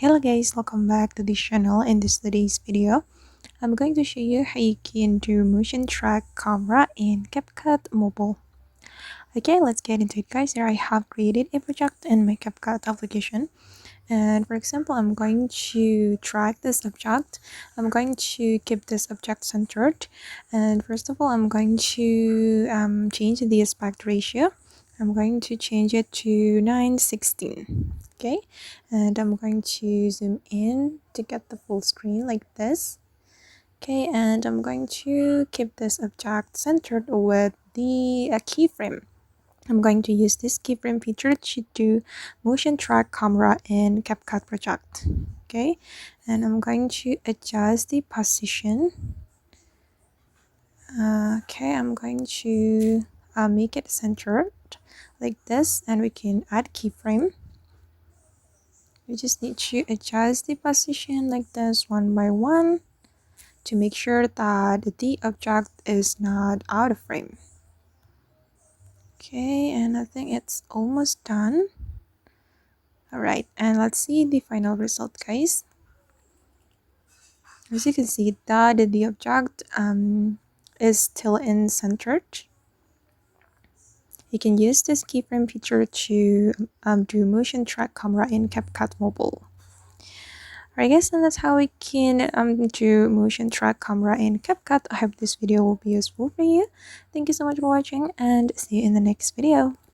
Hello guys, welcome back to this channel. In today's video, I'm going to show you how you can do motion track camera in CapCut mobile. Okay, let's get into it guys. Here I have created a project in my CapCut application. And for example, I'm going to track this object. I'm going to keep this object centered. And first of all, I'm going to change the aspect ratio. I'm going to change it to 9:16. Okay, and I'm going to zoom in to get the full screen like this. Okay, and I'm going to keep this object centered with the keyframe. I'm going to use this keyframe feature to do motion track camera in CapCut project. Okay, and I'm going to adjust the position. Okay, I'm going to make it centered like this, and we can add keyframe. We just need to adjust the position like this one by one to make sure that the object is not out of frame. Okay, and I think it's almost done. Alright, and let's see the final result guys. As you can see that the object is still in centered. You can use this keyframe feature to do motion track camera in CapCut mobile. Alright guys, and that's how we can do motion track camera in CapCut. I hope this video will be useful for you. Thank you so much for watching and see you in the next video.